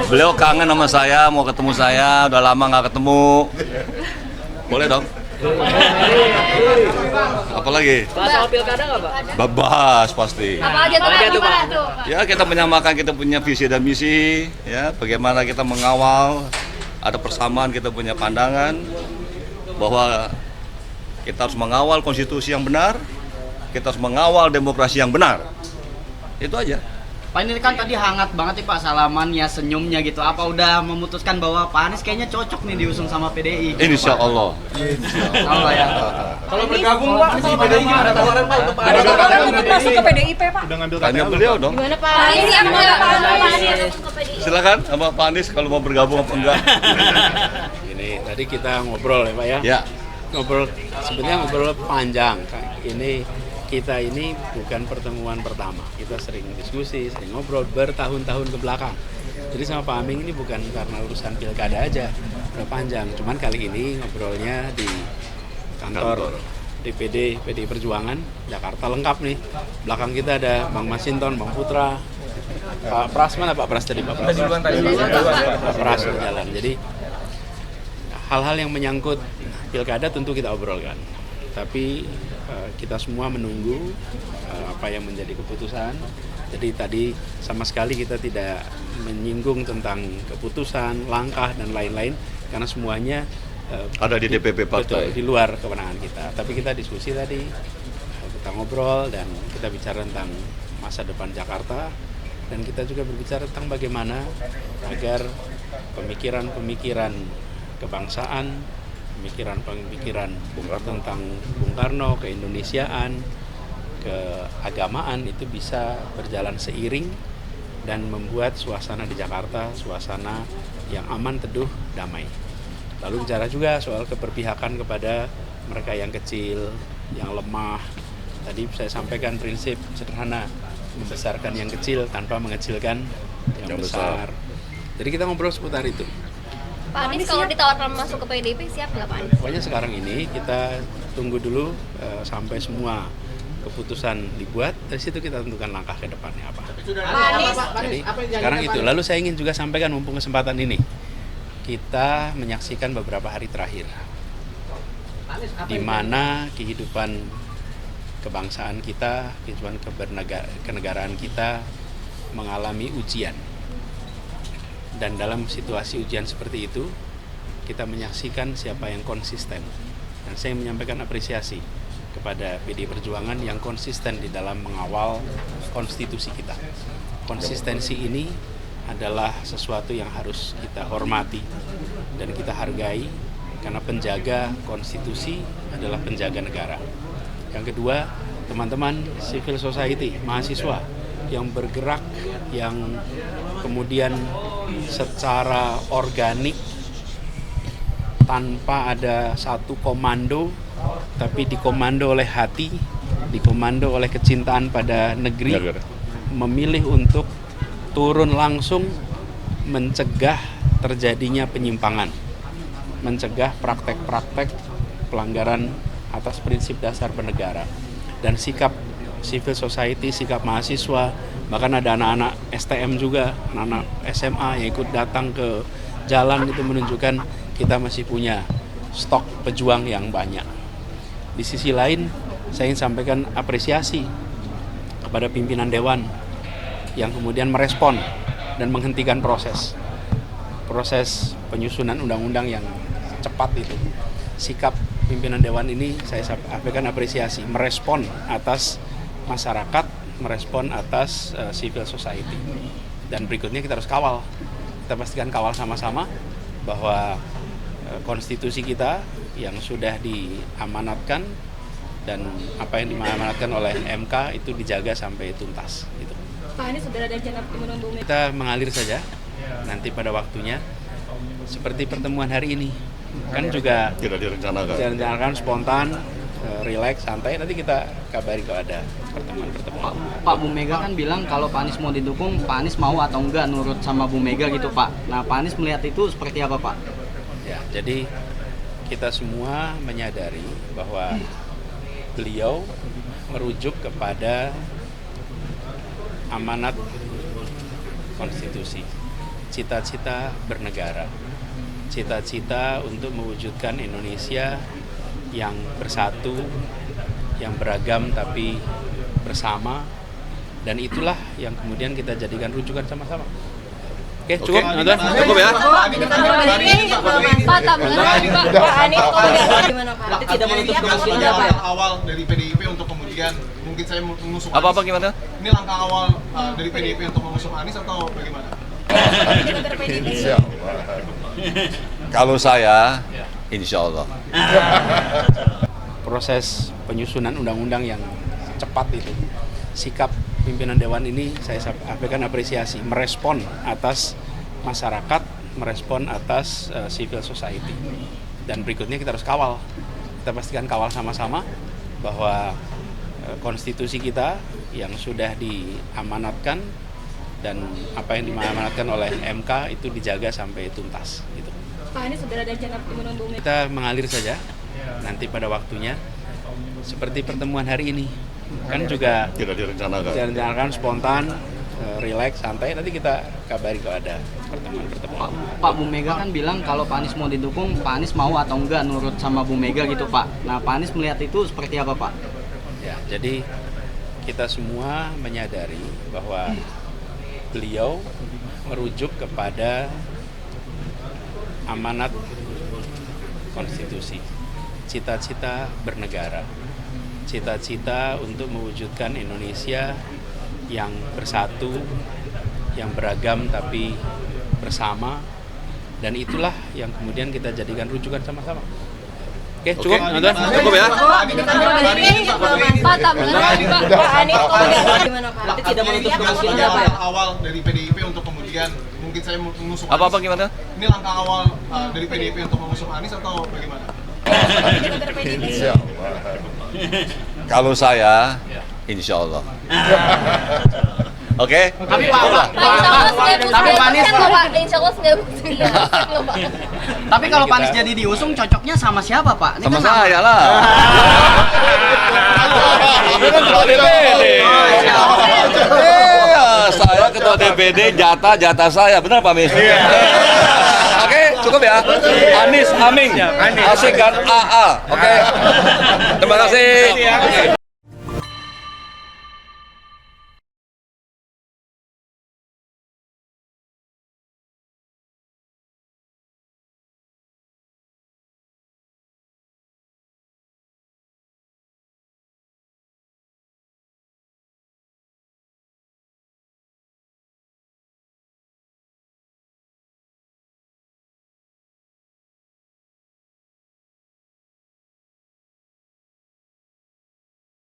Beliau kangen sama saya, mau ketemu saya, udah lama nggak ketemu. Boleh dong. Apalagi? Bahas soal pilkada nggak, Pak? Bahas pasti. Apa aja tuh Pak? Ya kita menyamakan kita punya visi dan misi, ya bagaimana kita mengawal, ada persamaan kita punya pandangan bahwa kita harus mengawal konstitusi yang benar, kita harus mengawal demokrasi yang benar. Itu aja. Pak, ini kan tadi hangat banget nih Pak salamannya, senyumnya gitu. Apa udah memutuskan bahwa Pak Anies kayaknya cocok nih diusung sama PDI? Gitu, Insya Pak? Allah. Allah ya. Kalau bergabung Pak sama PDI gimana tawaran Pak untuk Pak Anies? Ada tawaran untuk masuk ke PDIP Pak? Tanya beliau dong. Gimana Pak? Ini siap nggak Pak? Silakan sama Pak Anies kalau mau bergabung apa enggak. Ini tadi kita ngobrol ya Pak ya. Ya. Ngobrol sebenarnya ngobrol panjang. Kita ini bukan pertemuan pertama. Kita sering diskusi, sering ngobrol bertahun-tahun ke belakang. Jadi sama Pak Aming ini bukan karena urusan pilkada aja, udah panjang. Cuman kali ini ngobrolnya di kantor DPD PDI Perjuangan Jakarta lengkap nih. Belakang kita ada Bang Masinton, Bang Putra, Pak Pras mana Pak Pras tadi Pak Pras? Pak Pras jalan. Jadi hal-hal yang menyangkut pilkada tentu kita obrolkan. Tapi kita semua menunggu apa yang menjadi keputusan. Jadi tadi sama sekali kita tidak menyinggung tentang keputusan, langkah dan lain-lain karena semuanya Ada di DPP partai. betul, di luar kewenangan kita. Tapi kita diskusi tadi, kita ngobrol dan kita bicara tentang masa depan Jakarta dan kita juga berbicara tentang bagaimana agar pemikiran-pemikiran kebangsaan, pemikiran tentang Bung Karno, keindonesiaan, keagamaan itu bisa berjalan seiring dan membuat suasana di Jakarta suasana yang aman, teduh, damai. Lalu bicara juga soal keberpihakan kepada mereka yang kecil, yang lemah. Tadi saya sampaikan prinsip sederhana, membesarkan yang kecil tanpa mengecilkan yang besar. Jadi kita ngobrol seputar itu. Pak Anies kalau ditawarkan masuk ke PDIP siap nggak Pak Anies? Pokoknya sekarang ini kita tunggu dulu sampai semua keputusan dibuat, dari situ kita tentukan langkah ke depannya apa. Jadi sekarang itu. Lalu saya ingin juga sampaikan mumpung kesempatan ini, kita menyaksikan beberapa hari terakhir di mana kehidupan kebangsaan kita, kehidupan kenegaraan kita mengalami ujian. Dan dalam situasi ujian seperti itu, kita menyaksikan siapa yang konsisten. Dan saya menyampaikan apresiasi kepada PDI Perjuangan yang konsisten di dalam mengawal konstitusi kita. Konsistensi ini adalah sesuatu yang harus kita hormati dan kita hargai, karena penjaga konstitusi adalah penjaga negara. Yang kedua, teman-teman civil society, mahasiswa yang bergerak, yang kemudian secara organik tanpa ada satu komando, tapi dikomando oleh hati, dikomando oleh kecintaan pada negeri, memilih untuk turun langsung mencegah terjadinya penyimpangan, mencegah praktek-praktek pelanggaran atas prinsip dasar bernegara. Dan sikap civil society, sikap mahasiswa, bahkan ada anak-anak STM juga, anak-anak SMA yang ikut datang ke jalan, itu menunjukkan kita masih punya stok pejuang yang banyak. Di sisi lain, saya ingin sampaikan apresiasi kepada pimpinan Dewan yang kemudian merespon dan menghentikan proses penyusunan undang-undang yang cepat itu. Sikap pimpinan Dewan ini saya sampaikan apresiasi, merespon atas masyarakat, merespon atas civil society. Dan berikutnya kita harus kawal. Kita pastikan kawal sama-sama bahwa konstitusi kita yang sudah diamanatkan dan apa yang diamanatkan oleh MK itu dijaga sampai tuntas. Gitu. Pak Anies sudah ada rencana bertemu dengan Bu Mega? Kita mengalir saja nanti pada waktunya, seperti pertemuan hari ini. Kan juga Tidak direncanakan. spontan, relax, santai. Nanti kita kabari kalau ada pertemuan. Pak, Bu Mega kan bilang kalau Pak Anies mau didukung, Pak Anies mau atau enggak nurut sama Bu Mega gitu Pak. Nah, Pak Anies melihat itu seperti apa Pak? Ya, jadi kita semua menyadari bahwa beliau merujuk kepada amanat konstitusi. cita-cita bernegara, cita-cita untuk mewujudkan Indonesia yang bersatu, yang beragam tapi bersama, dan itulah yang kemudian kita jadikan rujukan sama-sama. Oke, cukup, nonton? Cukup ya. Pak, tambahan Pak Anies gimana Pak? Berarti tidak menutup kemungkinan apa ya? Awal dari PDIP untuk kemudian mungkin saya mengusung Anies. Apa gimana? Ini langkah awal dari PDIP untuk mengusung Anies atau bagaimana? Kalau saya, insya Allah. Proses penyusunan undang-undang yang cepat itu, sikap pimpinan Dewan ini saya sampaikan apresiasi, merespon atas masyarakat, merespon atas civil society. Dan berikutnya kita harus kawal, kita pastikan kawal sama-sama bahwa konstitusi kita yang sudah diamanatkan dan apa yang diamanatkan oleh MK itu dijaga sampai tuntas. Gitu. Pak Anies sudah ada rencana pertemuan Bu Mega? Kita mengalir saja, nanti pada waktunya, seperti pertemuan hari ini. Kan juga Tidak direncanakan spontan, relax, santai. Nanti kita kabari kalau ada pertemuan-pertemuan. Pak Bu Mega kan bilang kalau Pak Anies mau didukung, Pak Anies mau atau enggak nurut sama Bu Mega gitu Pak. Nah Pak Anies melihat itu seperti apa Pak? Ya, jadi kita semua menyadari bahwa beliau merujuk kepada amanat konstitusi, cita-cita bernegara, cita-cita untuk mewujudkan Indonesia yang bersatu, yang beragam tapi bersama, dan itulah yang kemudian kita jadikan rujukan sama-sama. Oke, cukup, nonton? Cukup ya. Pak, tambahan Pak Anies gimana Pak? Berarti tidak menutup kemungkinan apa ya? Awal dari PDIP untuk kemudian mungkin saya mengusung Anies. Apa gimana? Ini langkah awal dari PDIP untuk mengusung Anies atau bagaimana? Kalau saya, insya Allah. Oke? Tapi Pak, Tapi Pak Anies Pak, insya Allah 99% loh Pak. Tapi kalau Pak Anies jadi diusung, cocoknya sama siapa Pak? Ini Sama kan saya lah. Ketua DPD. Iya, saya ketua DPD, jatah saya. Benar Pak Mis? Oke, cukup ya. Anies, Aming, Asik kan AA. Oke. Terima kasih.